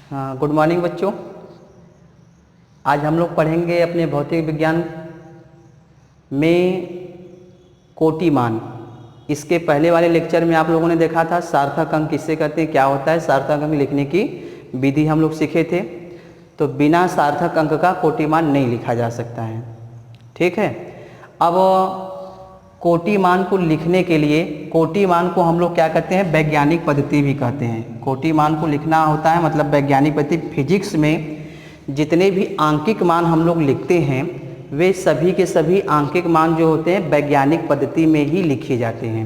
हाँ, good morning बच्चों। आज हम लोग पढ़ेंगे अपने भौतिक विज्ञान में कोटि मान। इसके पहले वाले लेक्चर में आप लोगों ने देखा था सार्थक अंक किससे करते हैं, क्या होता है। सार्थक अंक लिखने की विधि हम लोग सीखे थे। तो बिना सार्थक अंक का कोटि मान नहीं लिखा जा सकता है, ठीक है। अब कोटि मान को लिखने के लिए कोटि मान को हम लोग क्या कहते हैं, वैज्ञानिक पद्धति भी कहते हैं। कोटि मान को लिखना होता है मतलब वैज्ञानिक पद्धति। फिजिक्स में जितने भी आंकिक मान हम लोग लिखते हैं वे सभी के सभी आंकिक मान जो होते हैं वैज्ञानिक पद्धति में ही लिखे जाते हैं।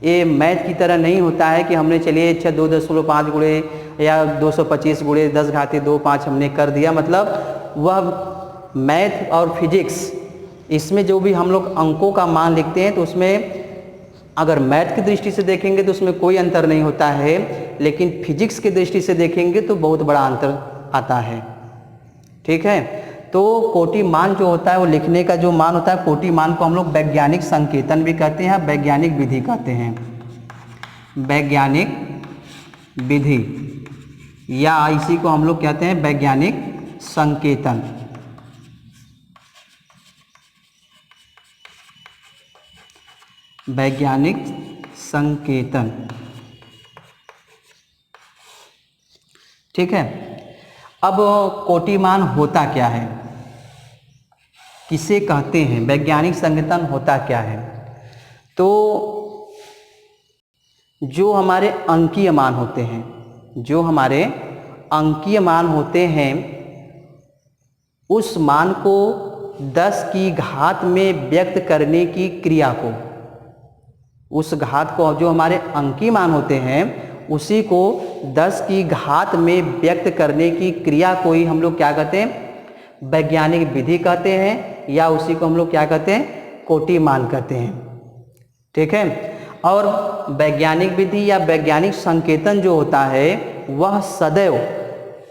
ये मैथ की तरह नहीं होता है कि हमने चलिए 2.5 गुणे या 225 गुणे 10⁻2⁵ हमने कर दिया, मतलब वह मैथ और फिजिक्स इसमें जो भी हम लोग अंकों का मान लिखते हैं तो उसमें अगर मैथ की दृष्टि से देखेंगे तो उसमें कोई अंतर नहीं होता है, लेकिन फिजिक्स की दृष्टि से देखेंगे तो बहुत बड़ा अंतर आता है, ठीक है। तो कोटि मान जो होता है वो लिखने का जो मान होता है, कोटि मान को हम लोग वैज्ञानिक संकेतन भी कहते हैं, वैज्ञानिक विधि कहते हैं। वैज्ञानिक विधि या इसी को हम लोग कहते हैं वैज्ञानिक संकेतन। वैज्ञानिक संकेतन, ठीक है। अब कोटि मान होता क्या है, किसे कहते हैं, वैज्ञानिक संकेतन होता क्या है। तो जो हमारे अंकीय मान होते हैं, जो हमारे अंकीय मान होते हैं उस मान को 10 की घात में व्यक्त करने की क्रिया को, उस घात को जो हमारे अंकीय मान होते हैं उसी को 10 की घात में व्यक्त करने की क्रिया को ही हम लोग क्या कहते हैं, वैज्ञानिक विधि कहते हैं, या उसी को हम लोग क्या कहते हैं, कोटि मान कहते हैं, ठीक है। और वैज्ञानिक विधि या वैज्ञानिक संकेतन जो होता है वह सदैव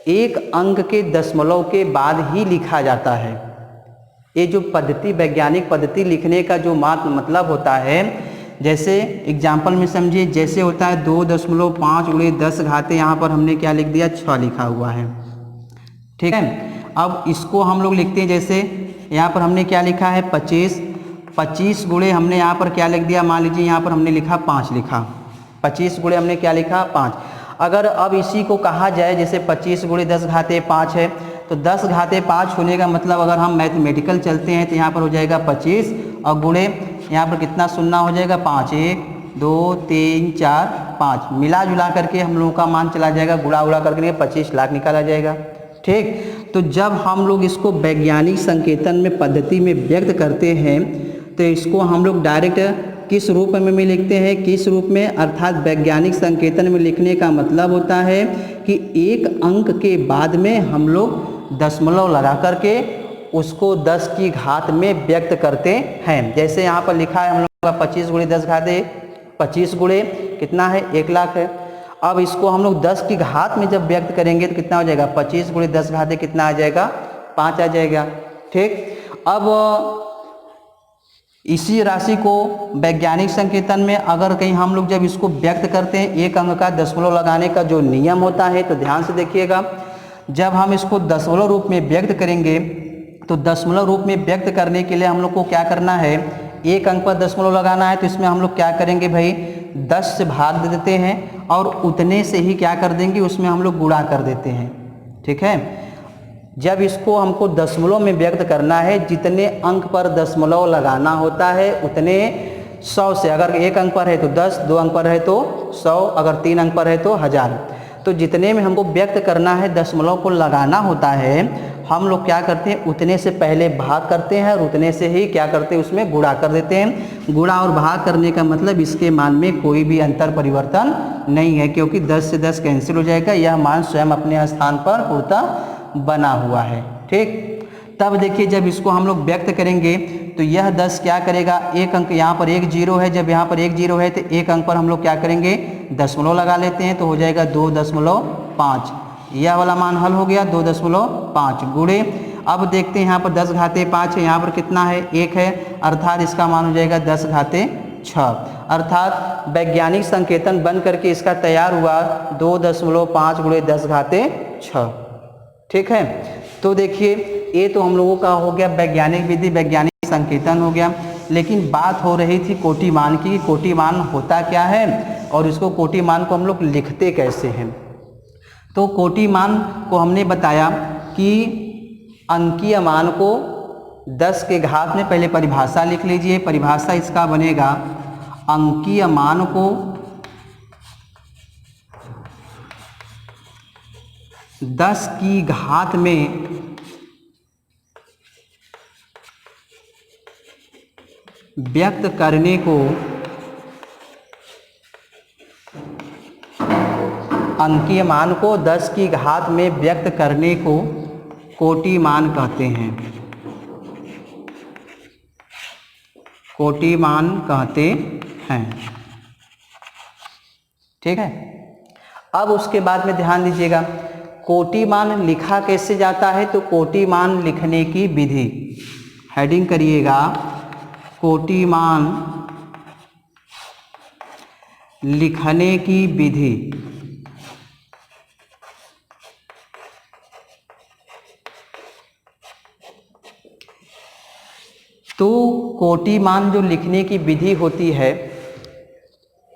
एक अंक के दशमलव के बाद ही लिखा जाता है। ये जो पद्धति, वैज्ञानिक पद्धति लिखने का जो मतलब होता है, जैसे एग्जाम्पल में समझिए, जैसे होता है 2.5 गुणे 10⁻, यहाँ पर हमने क्या लिख दिया, 6 लिखा हुआ है, ठीक है। अब इसको हम लोग लिखते हैं, जैसे यहाँ पर हमने क्या लिखा है 25 गुणे हमने यहाँ पर क्या लिख दिया, मान लीजिए यहाँ पर हमने लिखा 5 लिखा, 25 गुणे हमने क्या लिखा 5। अगर अब इसी को कहा जाए जैसे 25 गुणे 10⁻5 है, तो 10�5 होने का मतलब अगर हम मैथमेटिकल चलते हैं तो यहाँ पर हो जाएगा 25 और गुणे यहाँ पर कितना शून्य हो जाएगा 5, 1 2 3 4 5 मिला जुला करके हम लोगों का मान चला जाएगा, गुणा उड़ा करके 25 लाख निकाला जाएगा, ठीक। तो जब हम लोग इसको वैज्ञानिक संकेतन में पद्धति में व्यक्त करते हैं तो इसको हम लोग डायरेक्ट किस रूप में लिखते हैं, किस रूप में, अर्थात वैज्ञानिक संकेतन में लिखने का मतलब होता है कि एक अंक के बाद में हम लोग दशमलव लगा करके उसको 10 की घात में व्यक्त करते हैं। जैसे यहाँ पर लिखा है हम लोग का 25 गुणे 10⁻, 25 गुणे कितना है 1 लाख है। अब इसको हम लोग 10 की घात में जब व्यक्त करेंगे तो कितना हो जाएगा, 25 गुणे 10⁻, कितना आ जाएगा 5 आ जाएगा, ठीक। अब इसी राशि को वैज्ञानिक संकेतन में अगर कहीं हम लोग जब इसको व्यक्त करते हैं, एक अंक का दशमलव लगाने का जो नियम होता है, तो ध्यान से देखिएगा, जब हम इसको दशमलव रूप में व्यक्त करेंगे तो दशमलव रूप में व्यक्त करने के लिए हम लोग को क्या करना है, एक अंक पर दशमलव लगाना है, तो इसमें हम लोग क्या करेंगे भाई, 10 से भाग दे देते हैं और उतने से ही क्या कर देंगे, उसमें हम लोग गुणा कर देते हैं, ठीक है। जब इसको हमको दशमलव में व्यक्त करना है, जितने अंक पर दशमलव लगाना होता है उतने 100 से, अगर एक अंक पर है तो 10, 2 अंक पर है तो 100, अगर 3 अंक पर है तो 1000, तो जितने में हमको व्यक्त करना है दशमलव को लगाना होता है, हम लोग क्या करते हैं, उतने से पहले भाग करते हैं और उतने से ही क्या करते हैं, उसमें गुणा कर देते हैं। गुणा और भाग करने का मतलब इसके मान में कोई भी अंतर परिवर्तन नहीं है, क्योंकि 10 से 10 कैंसिल हो जाएगा, यह मान स्वयं अपने स्थान पर पूर्णतः बना हुआ है, ठीक। तब देखिए जब इसको हम लोग व्यक्त करेंगे तो यह 10 क्या करेगा, एक अंक यहाँ पर 1 0 है, जब यहाँ पर 1 0 है तो एक अंक पर हम लोग क्या करेंगे, दशमलव लगा लेते हैं, तो हो जाएगा 2.5, यह वाला मान हल हो गया 2.5 गुणे। अब देखते हैं यहाँ पर 10⁻5 है, यहाँ पर कितना है 1 है, अर्थात इसका मान हो जाएगा 10⁻6, अर्थात वैज्ञानिक संकेतन बन करके इसका तैयार हुआ 2.5 गुणे 10⁻6 6। ठीक है, तो देखिए ये तो हम लोगों का हो गया वैज्ञानिक विधि, वैज्ञानिक संकेतन हो गया। लेकिन बात हो रही थी कोटिमान की, कोटिमान होता क्या है और इसको कोटिमान को हम लोग लिखते कैसे हैं। तो कोटिमान को हमने बताया कि अंकीय मान को 10 के घात में, पहले परिभाषा लिख लीजिए, परिभाषा इसका बनेगा अंकीय मान को 10 की घात में व्यक्त करने को अंकीय मान को 10 की घात में व्यक्त करने को कोटिमान कहते हैं, कोटिमान कहते हैं। ठीक है, अब उसके बाद में ध्यान दीजिएगा कोटिमान लिखा कैसे जाता है। तो कोटिमान लिखने की विधि, हेडिंग करिएगा कोटिमान लिखने की विधि। तो कोटिमान जो लिखने की विधि होती है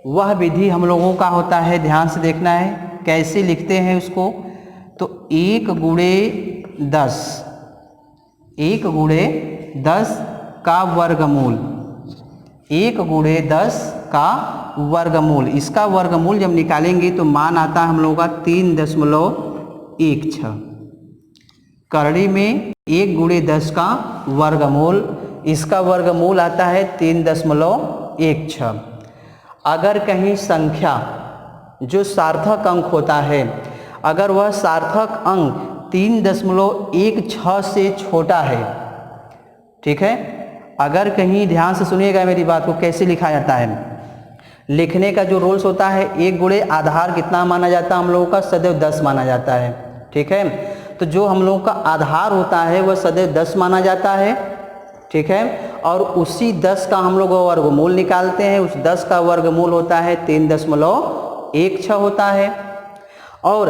वह विधि हम लोगों का होता है, ध्यान से देखना है कैसे लिखते हैं उसको। तो 1 गुणे 10, 1 गुणे 10 का वर्गमूल, 1 गुणे 10 का वर्गमूल, इसका वर्गमूल जब निकालेंगे तो मान आता है हम लोगों का 3.16। करड़ी में 1 गुणे 10 का वर्गमूल, इसका वर्गमूल आता है 3.16। अगर कहीं संख्या जो सार्थक अंक होता है, अगर वह सार्थक अंक 3.16 से छोटा है, ठीक है, अगर कहीं ध्यान से सुनिएगा मेरी बात को, कैसे लिखा जाता है। लिखने का जो रूल्स होता है, 1 गुणे आधार कितना माना जाता है हम लोगों का, सदैव 10 माना जाता है। ठीक है, तो जो हम लोगों का आधार होता है वह सदैव 10 माना जाता है। ठीक है, और उसी 10 का हम लोग वर्गमूल निकालते हैं, उस 10 का वर्गमूल होता है 3.16 होता है। और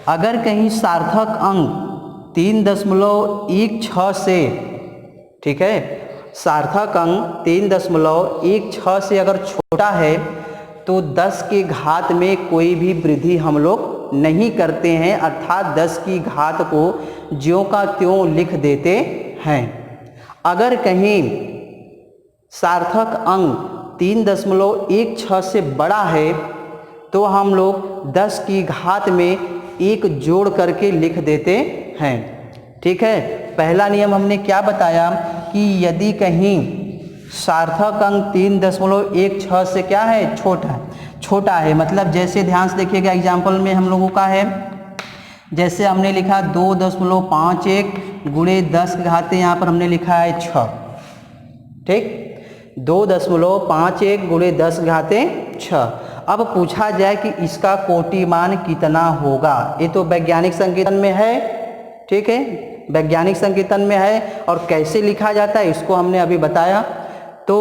अगर कहीं सार्थक अंक 3.16 से, ठीक है, सार्थक अंक 3.16 से अगर छोटा है तो 10 की घात में कोई भी वृद्धि हम लोग नहीं करते हैं, अर्थात 10 की घात को ज्यों का त्यों लिख देते हैं। अगर कहीं सार्थक अंक 3.16 से बड़ा है तो हम लोग 10 की घात में 1 जोड़ करके लिख देते हैं। ठीक है, पहला नियम हमने क्या बताया कि यदि कहीं सार्थक अंक 3.16 से क्या है, छोटा है, मतलब जैसे ध्यान से देखिएगा एग्जाम्पल में हम लोगों का है, जैसे हमने लिखा 2.51 गुणे 10 की घात, यहाँ पर हमने लिखा है 6। ठीक, 2.51 गुणे 10 की घात 6। अब पूछा जाए कि इसका कोटिमान कितना होगा, ये तो वैज्ञानिक संकेतन में है। ठीक है, वैज्ञानिक संकेतन में है और कैसे लिखा जाता है इसको हमने अभी बताया। तो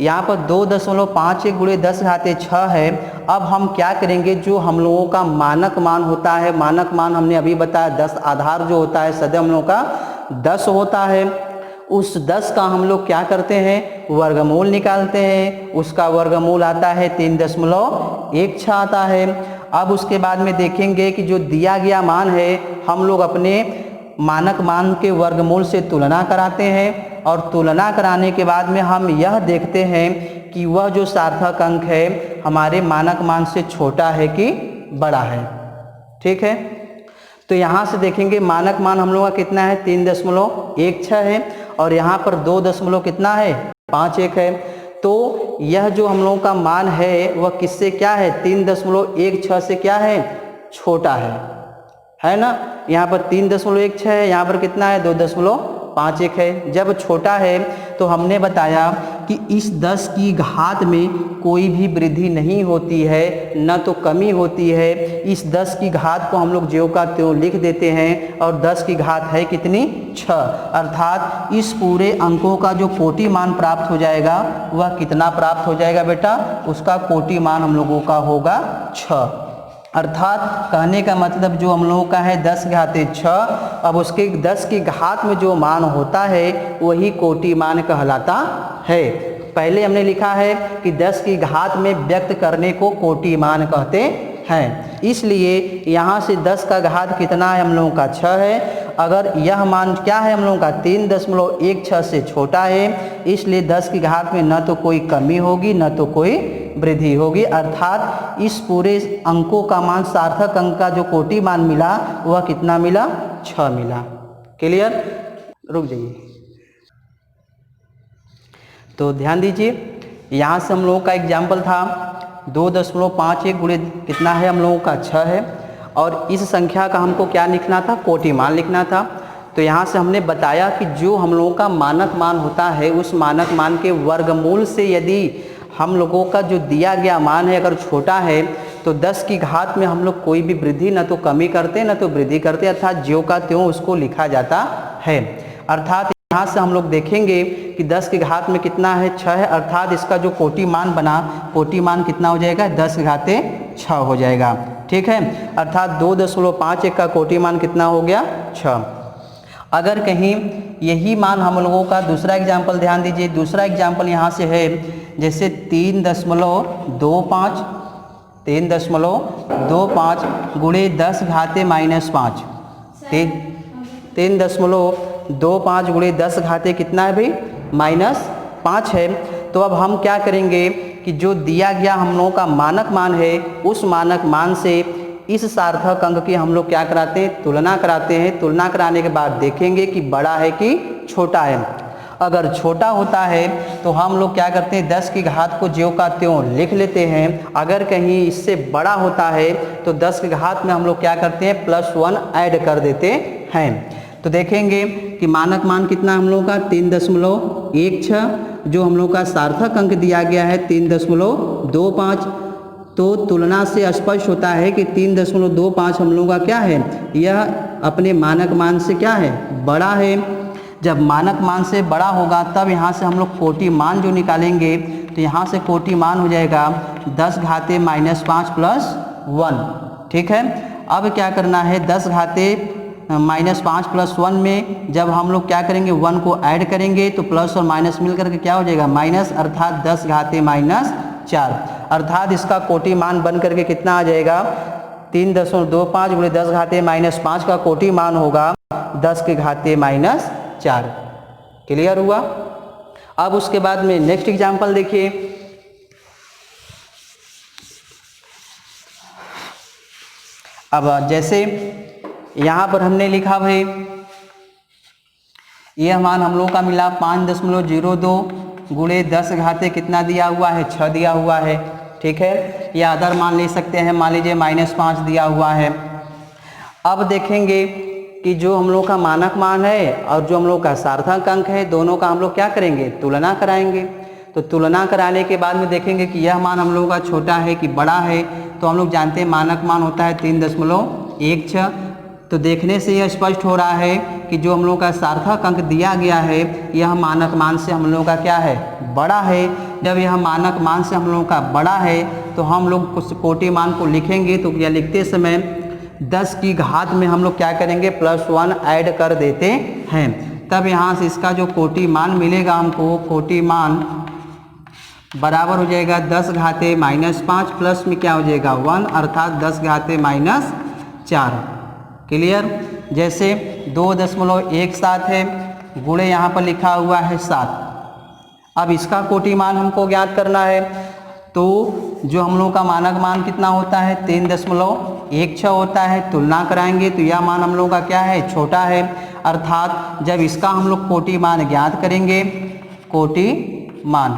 यहाँ पर 2.51 गुणे 10 घात 6 है। अब हम क्या करेंगे, जो हम लोगों का मानक मान होता है, मानक मान हमने अभी बताया 10, आधार जो होता है सदैव हम लोगों का 10 होता है। उस 10 का हम लोग क्या करते हैं, वर्गमूल निकालते हैं, उसका वर्गमूल आता है 3.16 आता है। अब उसके बाद में देखेंगे कि जो दिया गया मान है हम लोग अपने मानक मान के वर्गमूल से तुलना कराते हैं, और तुलना कराने के बाद में हम यह देखते हैं कि वह जो सार्थक अंक है हमारे मानक मान से छोटा है कि बड़ा है। ठीक है, तो यहाँ से देखेंगे मानक मान हम लोग का कितना है, 3.16 है, और यहाँ पर 2 कितना है, 51 है। तो यह जो हम लोगों का मान है वह किससे क्या है, 3.16 से क्या है, छोटा है ना। यहाँ पर 3.16 है, यहाँ पर कितना है, 2.51 है। जब छोटा है तो हमने बताया कि इस 10 की घात में कोई भी वृद्धि नहीं होती है, न तो कमी होती है। इस 10 की घात को हम लोग ज्यों का त्यों लिख देते हैं, और 10 की घात है कितनी, 6। अर्थात इस पूरे अंकों का जो कोटि मान प्राप्त हो जाएगा वह कितना प्राप्त हो जाएगा बेटा, उसका कोटि मान हम लोगों का होगा 6। अर्थात कहने का मतलब जो हम लोगों का है 10 घाते 6, अब उसके 10 की घात में जो मान होता है वही कोटि मान कहलाता है। पहले हमने लिखा है कि 10 की घात में व्यक्त करने को कोटि मान कहते हैं, इसलिए यहाँ से 10 का घात कितना है हम लोगों का 6 है। अगर यह मान क्या है हम लोगों का 3.16 से छोटा है, इसलिए 10 की घात में न तो कोई कमी होगी न तो कोई वृद्धि होगी, अर्थात इस पूरे अंकों का मान सार्थक अंक का जो कोटि मान मिला वह कितना मिला 6 मिला। क्लियर, रुक जाइए। तो ध्यान दीजिए, यहाँ से हम लोगों का एग्जाम्पल था 2.51 गुणे कितना है हम लोगों का 6 है, और इस संख्या का हमको क्या लिखना था, कोटि मान लिखना था। तो यहाँ से हमने बताया कि जो हम लोगों का मानक मान होता है उस मानक मान के वर्गमूल से यदि हम लोगों का जो दिया गया मान है अगर छोटा है तो 10 की घात में हम लोग कोई भी वृद्धि न तो कमी करते न तो वृद्धि करते, अर्थात ज्यों का त्यों उसको लिखा जाता है। अर्थात यहाँ से हम लोग देखेंगे कि 10 की घात में कितना है 6 है, अर्थात इसका जो कोटि मान बना, कोटि मान कितना हो जाएगा 10 घाते 6 हो जाएगा। ठीक है, अर्थात 2.51 का कोटि मान कितना हो गया 6। अगर कहीं यही मान हम लोगों का दूसरा एग्जाम्पल ध्यान दीजिए, दूसरा एग्जाम्पल यहाँ से है जैसे 3.25 गुणे 10 घाते -5, 3.25 गुणे 10 घाते कितना है भाई -5 है। तो अब हम क्या करेंगे कि जो दिया गया हम लोगों का मानक मान है उस मानक मान से इस सार्थक अंक की हम लोग क्या कराते हैं, तुलना कराते हैं। तुलना कराने के बाद देखेंगे कि बड़ा है कि छोटा है। अगर छोटा होता है तो हम लोग क्या करते हैं 10 की घात को ज्यों का त्यों लिख लेते हैं। अगर कहीं इससे बड़ा होता है तो 10 की घात में हम लोग क्या करते हैं +1 ऐड कर देते हैं। तो देखेंगे कि मानक मान कितना हम लोगों का 3.16, जो हम लोग का सार्थक अंक दिया गया है 3.25। तो तुलना से स्पष्ट होता है कि 3.25 हम लोगों का क्या है, यह अपने मानक मान से क्या है, बड़ा है। जब मानक मान से बड़ा होगा तब यहाँ से हम लोग कोटि मान जो निकालेंगे तो यहाँ से कोटि मान हो जाएगा 10 घाते -5 + 1। ठीक है, अब क्या करना है 10 घाते -5 + 1 में जब हम लोग क्या करेंगे 1 को ऐड करेंगे तो प्लस और माइनस मिल करके क्या हो जाएगा माइनस, अर्थात 10 घाते -4, अर्थात इसका कोटि मान बन करके कितना आ जाएगा 3.25 गुणे 10 घाते -5 का कोटि मान होगा 10 के घाते -4। क्लियर हुआ। अब उसके बाद में नेक्स्ट एग्जांपल देखिए, अब जैसे यहाँ पर हमने लिखा भाई यह मान हम लोगों का मिला 5.02 गुणे 10 घाते कितना दिया हुआ है 6 दिया हुआ है। ठीक है, या अदर मान ले सकते हैं, मान लीजिए -5 दिया हुआ है। अब देखेंगे कि जो हम लोग का मानक मान है और जो हम लोग का सार्थक अंक है दोनों का हम लोग क्या करेंगे तुलना कराएंगे। तो तुलना कराने के बाद में देखेंगे कि यह मान हम लोगों का छोटा है कि बड़ा है। तो हम लोग जानते हैं मानक मान होता है 3.16। तो देखने से यह स्पष्ट हो रहा है कि जो हम लोग का सार्थक अंक दिया गया है यह मानक मान से हम लोगों का क्या है बड़ा है। जब यह मानक मान से हम लोगों का बड़ा है तो हम लोग उस कोटि मान को लिखेंगे। तो यह लिखते समय 10 की घात में हम लोग क्या करेंगे +1 ऐड कर देते हैं। तब यहाँ से इसका जो कोटि मान मिलेगा हमको, कोटि मान बराबर हो जाएगा 10 घाते -5 प्लस में क्या हो जाएगा 1, अर्थात 10 घाते -4। क्लियर। जैसे 2.17 है गुणे यहाँ पर लिखा हुआ है 7। अब इसका कोटि मान हमको ज्ञात करना है। तो जो हम लोग का मानक मान कितना होता है 3.16 होता है। तुलना कराएंगे तो यह मान हम लोग का क्या है छोटा है, अर्थात जब इसका हम लोग कोटि मान ज्ञात करेंगे, कोटि मान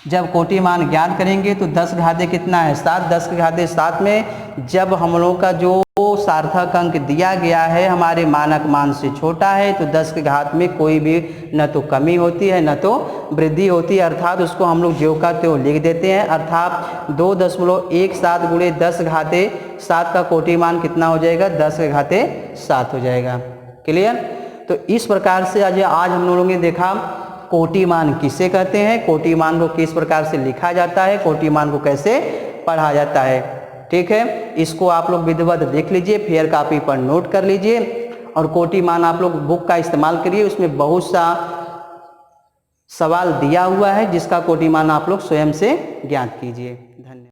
जब कोटि मान ज्ञात करेंगे तो 10 घाते कितना है 7, 10 के घाते 7 में जब हम लोग का जो सार्थक अंक दिया गया है हमारे मानक मान से छोटा है तो 10 के घात में कोई भी न तो कमी होती है न तो वृद्धि होती है, अर्थात उसको हम लोग ज्यों का त्यों लिख देते हैं। अर्थात 2.17 गुणे 10 घाते 7 का कोटि मान कितना हो जाएगा 10 के घाते 7 हो जाएगा। क्लियर। तो इस प्रकार से आज हम लोगों ने देखा कोटि मान किसे कहते हैं, कोटि मान को किस प्रकार से लिखा जाता है, कोटि मान को कैसे पढ़ा जाता है। ठीक है, इसको आप लोग विधिवत देख लीजिए, फेयर कॉपी पर नोट कर लीजिए और कोटिमान आप लोग बुक का इस्तेमाल करिए। उसमें बहुत सा सवाल दिया हुआ है जिसका कोटिमान आप लोग स्वयं से ज्ञात कीजिए। धन्यवाद।